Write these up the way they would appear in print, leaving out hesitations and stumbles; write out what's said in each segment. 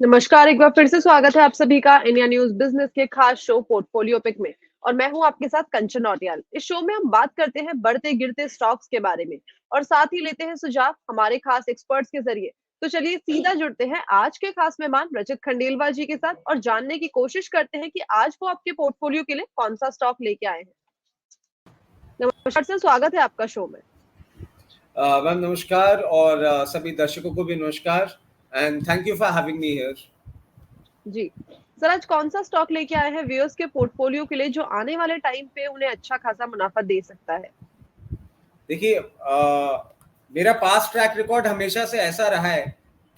नमस्कार, एक बार फिर से स्वागत है आप सभी का इंडिया न्यूज बिजनेस के खास शो पोर्टफोलियो पिक में। और मैं हूं आपके साथ कंचन नौटियाल। इस शो में हम बात करते हैं बढ़ते गिरते स्टॉक्स के बारे में और साथ ही लेते हैं सुझाव हमारे खास एक्सपर्ट्स के जरिए। तो चलिए सीधा जुड़ते हैं आज के खास मेहमान रजत खंडेलवाल जी के साथ और जानने की कोशिश करते हैं कि आज वो आपके पोर्टफोलियो के लिए कौन सा स्टॉक लेके आए हैं। नमस्कार सर, स्वागत है आपका शो में। मैम नमस्कार और सभी दर्शकों को भी नमस्कार and thank you for having me here. जी सर, आज कौन सा स्टॉक लेके आए हैं व्यूअर्स के पोर्टफोलियो के लिए जो आने वाले टाइम पे उन्हें अच्छा खासा मुनाफा दे सकता है। देखिए, मेरा पास्ट ट्रैक रिकॉर्ड हमेशा से ऐसा रहा है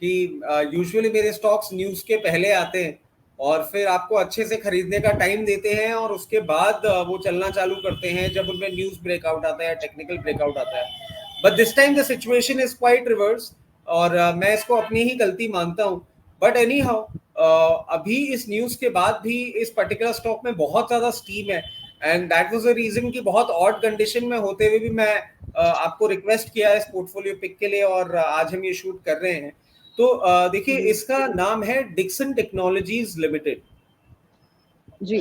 कि यूजुअली मेरे स्टॉक्स न्यूज़ के पहले आते हैं और फिर आपको अच्छे से खरीदने का टाइम देते हैं और उसके बाद वो चलना चालू करते हैं जब उनमें न्यूज़ ब्रेकआउट आता है, टेक्निकल ब्रेकआउट आता है। But this time the situation is quite reverse और मैं इसको अपनी ही गलती मानता हूँ। बट एनी हाउ, अभी इस न्यूज़ के बाद भी इस पर्टिकुलर स्टॉक में बहुत ज़्यादा स्टीम है and that was the reason कि बहुत ऑड कंडीशन में होते हुए भी मैं आपको रिक्वेस्ट किया इस पोर्टफोलियो पिक के लिए और आज हम ये शूट कर रहे हैं। तो देखिए, इसका नाम है डिक्सन टेक्नोलॉजीज लिमिटेड। जी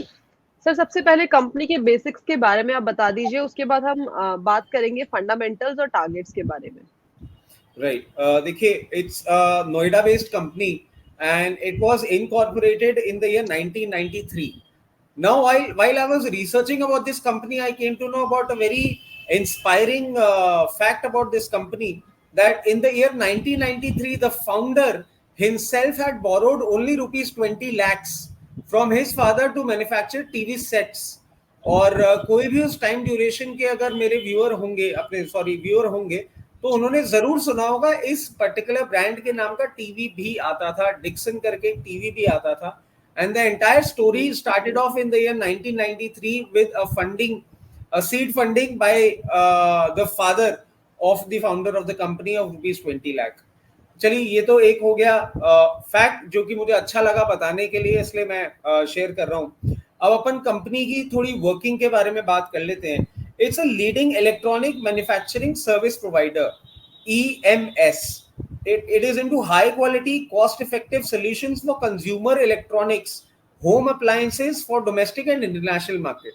सर, सबसे पहले कंपनी के बेसिक्स के बारे में आप बता दीजिए, उसके बाद हम बात करेंगे फंडामेंटल्स और टारगेट्स के बारे में। राइट, देखिए, it's Noida based company and it was incorporated in the year 1993. Now, while I was researching about this company, I came to know about a very inspiring fact about this company, that in the year 1993, the founder himself had borrowed only rupees 20 lakhs from his father to manufacture TV sets. और कोई भी उस time duration के अगर मेरे viewer होंगे तो उन्होंने जरूर सुना होगा इस पर्टिकुलर ब्रांड के नाम का टीवी भी आता था, डिक्सन करके टीवी भी आता था। And the entire story started off in the year 1993 with a seed funding by the father of the founder of the company of rupees 20 lakh. चलिए, ये तो एक हो गया फैक्ट जो कि मुझे अच्छा लगा बताने के लिए, इसलिए मैं शेयर कर रहा हूँ। अब अपन कंपनी की थोड़ी वर्किंग के बारे में बात कर लेते हैं। It's a leading electronic manufacturing service provider, EMS. It is into high quality, cost effective solutions for consumer electronics, home appliances for domestic and international market.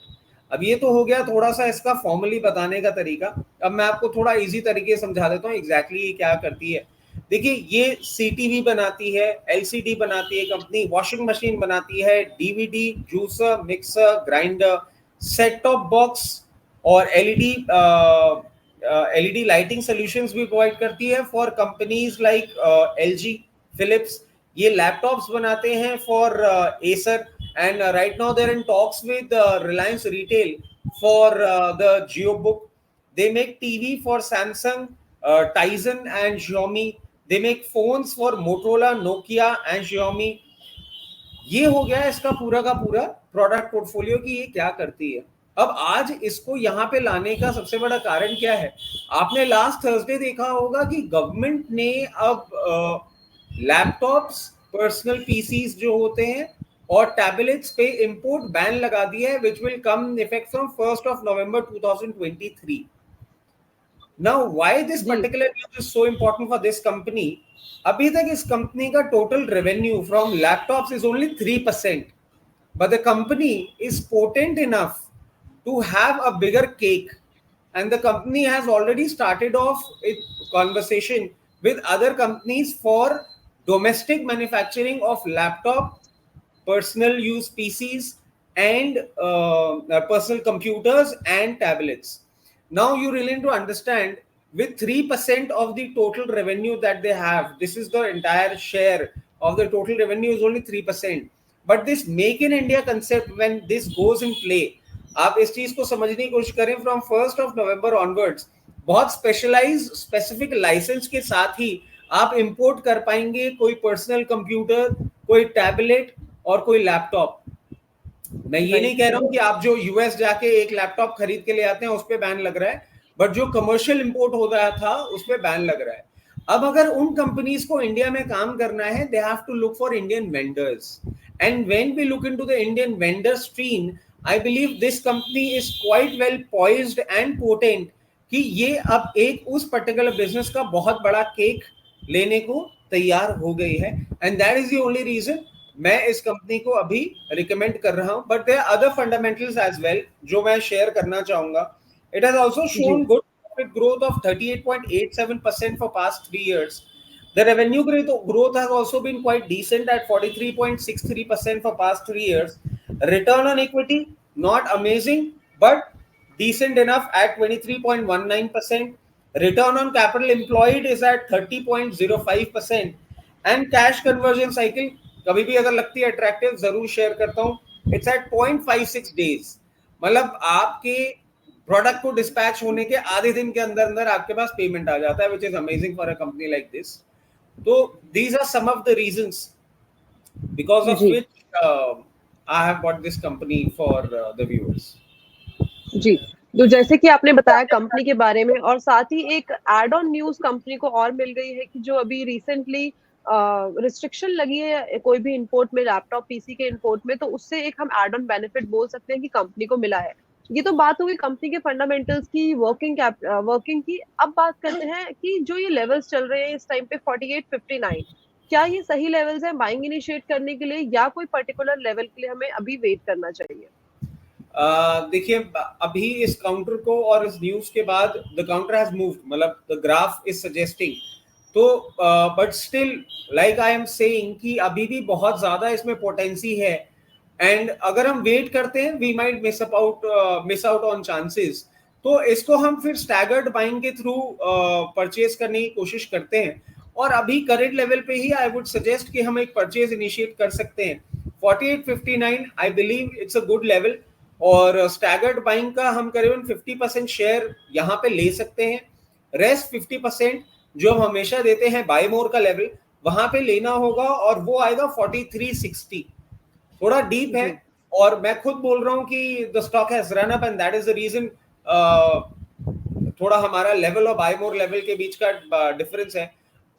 अब ये तो हो गया थोड़ा सा इसका फॉर्मली बताने का तरीका। अब मैं आपको थोड़ा इजी तरीके से समझा देता हूँ एग्जैक्टली ये क्या करती है। देखिए, ये CTV बनाती है, LCD बनाती है कंपनी, वॉशिंग मशीन बनाती है, DVD, juicer, mixer, grinder, set top box और LED लाइटिंग सॉल्यूशंस भी प्रोवाइड करती है for companies like LG, Philips. ये लैपटॉप्स बनाते हैं for Acer and right now there in talks with Reliance Retail for the Jio book. They make TV for Samsung, Tizen and Xiaomi. They make phones for Motorola, Nokia and Xiaomi. ये हो गया इसका पूरा का पूरा प्रोडक्ट पोर्टफोलियो की ये क्या करती है। अब आज इसको यहाँ पे लाने का सबसे बड़ा कारण क्या है? आपने लास्ट थर्सडे देखा होगा कि गवर्नमेंट ने अब लैपटॉप्स, पर्सनल पीसीज जो होते हैं और टैबलेट्स पे इंपोर्ट बैन लगा दिया है, which will come in effect from 1st of November 2023. Now, why this particular news is so important for this company? अभी तक इस कंपनी का total revenue from laptops is only 3%, but the company is potent enough to have a bigger cake, and the company has already started off its conversation with other companies for domestic manufacturing of laptop, personal use PCs and personal computers and tablets. Now you really need to understand, with 3% of the total revenue that they have, this is the entire share of the total revenue is only 3%. But this make in India concept, when this goes in play, आप इस चीज को समझने की कोशिश करें, from 1st of November onwards बहुत specialise specific licence के साथ ही आप इंपोर्ट कर पाएंगे कोई पर्सनल कंप्यूटर, कोई टैबलेट और कोई लैपटॉप। मैं ये नहीं कह रहा हूं कि आप जो यूएस जाके एक लैपटॉप खरीद के ले आते हैं उस पे बैन लग रहा है, बट जो कमर्शियल इंपोर्ट हो रहा था उस पे बैन लग रहा है। अब अगर उन कंपनीज को इंडिया में काम करना है, they have to look for Indian vendors, and when we look into the Indian vendor stream, I believe this company is quite well poised and potent कि ये अब एक उस पर्टिकुलर बिजनेस का बहुत बड़ा केक लेने को तैयार हो गई है, and that is the only reason मैं इस कंपनी को अभी रिकमेंड कर रहा हूं. But there are other fundamentals as well जो मैं शेयर करना चाहूंगा. इट हैज आल्सो जी shown good profit growth of 38.87% for past 3 years. The revenue growth has also been quite decent at 43.63% for past 3 years. Return on equity, not amazing, but decent enough at 23.19%. Return on capital employed is at 30.05%. And cash conversion cycle, कभी भी अगर लगती है attractive जरूर share करता हूँ. It's at 0.56 days. मतलब आपके प्रोडक्ट को डिस्पैच होने के आधे दिन के अंदर अंदर आपके पास पेमेंट आ जाता है, which is amazing for a company like this. तो these are some of the reasons because of जी which I have bought this company for the viewers. जी। तो जैसे कि आपने बताया कंपनी के बारे में, और साथ ही एक ऐड ऑन न्यूज़ कंपनी को और मिल गई है कि जो अभी रिसेंटली रिस्ट्रिक्शन लगी है कोई भी इंपोर्ट में, लैपटॉप पीसी के इंपोर्ट में, तो उससे एक हम ऐड ऑन बेनिफिट बोल सकते हैं कि कंपनी को मिला है। ये तो बात हो गई कंपनी के फंडामेंटल्स की, वर्किंग की। अब बात करते हैं कि जो ये लेवल्स चल रहे हैं इस टाइम पे 48-59, क्या ये सही लेवल्स हैं बाइंग इनिशिएट करने के लिए, या कोई पर्टिकुलर लेवल के लिए हमें अभी वेट करना चाहिए? देखिए अभी इस काउंटर को और इस न्यूज के बाद द काउंटर हैज मूव्ड, मतलब द ग्राफ इज सजेस्टिंग. तो but still like I am saying कि अभी भी बहुत ज्यादा इसमें पोटेंसी है, एंड अगर हम वेट करते हैं we might miss out on chances. तो इसको हम फिर स्टैगर्ड बाइंग के थ्रू परचेज करने की कोशिश करते हैं, और अभी करंट लेवल पे ही आई वुड सजेस्ट कि हम एक परचेज इनिशिएट कर सकते हैं. 48-59 I believe it's a good level, और स्टैगर्ड बाइंग का हम करीबन 50% शेयर यहाँ पे ले सकते हैं. रेस्ट 50% जो हम हमेशा देते हैं बाय मोर का लेवल, वहां पे लेना होगा, और वो आएगा 4360. थोड़ा डीप है, और मैं खुद बोल रहा हूँ कि the stock has run up, and that is the reason थोड़ा हमारा लेवल और बाय मोर लेवल के बीच का डिफरेंस है.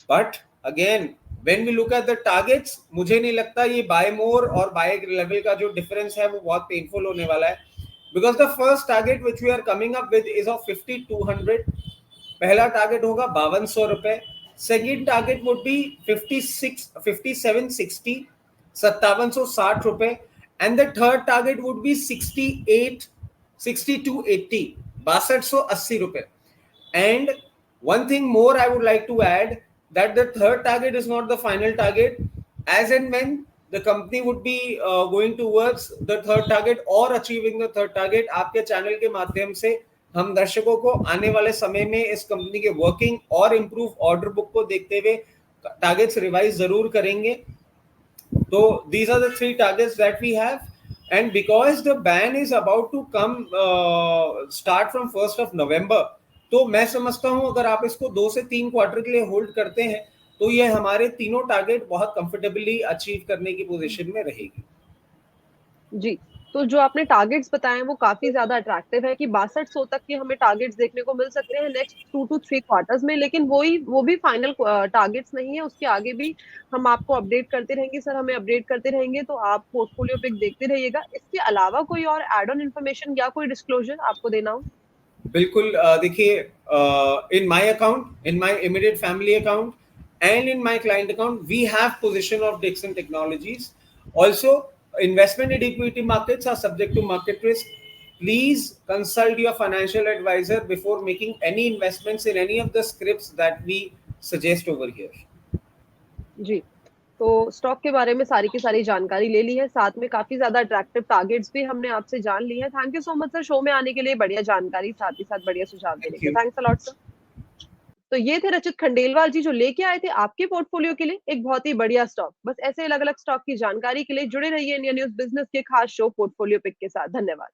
But again when we look at the targets, मुझे नहीं लगता ये बाय मोर और बाय लेवल का जो डिफरेंस है वो बहुत पेनफुल होने वाला है, because the first target which we are coming up with is of 5200. पहला टारगेट होगा 5200 रुपए. सेकेंड टारगेट वुड बी 5760, 5760 रुपए. And the third target would be 6280, 6280 रुपए. And one thing more I would like to add, that the third target is not the final target. As and when the company would be going towards the third target or achieving the third target, आपके channel के माध्यम से हम दर्शकों को आने वाले समय में इस कंपनी के वर्किंग और इम्प्रूव ऑर्डर बुक को देखते हुए टारगेट्स रिवाइज जरूर करेंगे. तो these are the 3 targets that we have. And because the ban is about to come start from 1st of November, तो मैं समझता हूं अगर आप इसको 2 से 3 क्वार्टर के लिए होल्ड करते हैं तो ये हमारे तीनों टारगेट बहुत कंफर्टेबली अचीव करने की पोजीशन में रहेगी. जी, तो जो आपने टारगेट्स बताए हैं वो काफ़ी ज़्यादा अट्रैक्टिव है कि 6200 तक के हमें टारगेट्स देखने को मिल सकते हैं नेक्स्ट 2 टू 3 क्वार्टर्स में, लेकिन वो भी फाइनल टारगेट्स नहीं है, उसके आगे भी हम आपको अपडेट करते रहेंगे सर, हमें अपडेट करते रहेंगे, तो आप पोर्टफोलियो पिक देखते रहिएगा। इसके अलावा कोई और ऐड ऑन इन्फॉर्मेशन या कोई डिस्क्लोजर आपको देना हो? बिल्कुल. देखिए in my account, in my immediate family account and in my client account we have position of Dixon Technologies. Also investment in equity markets are subject to market risk. Please consult your financial advisor before making any investments in any of the scripts that we suggest over here. जी, तो stock के बारे में सारी की सारी जानकारी ले ली है, साथ में काफ़ी ज़्यादा अट्रैक्टिव टारगेट्स भी हमने आपसे जान लिए हैं। Thank you so much sir show में आने के लिए, बढ़िया जानकारी, साथ ही साथ बढ़िया सुझाव देने Thank के लिए। you. Thanks a lot sir. तो ये थे रचित खंडेलवाल जी जो लेके आए थे आपके पोर्टफोलियो के लिए एक बहुत ही बढ़िया स्टॉक। बस ऐसे अलग-अलग स्टॉक की जानकारी के लिए जुड़े रहिए इंडिया न्यूज़ बिज़नेस के खास शो पोर्टफोलियो पिक के साथ। धन्यवाद।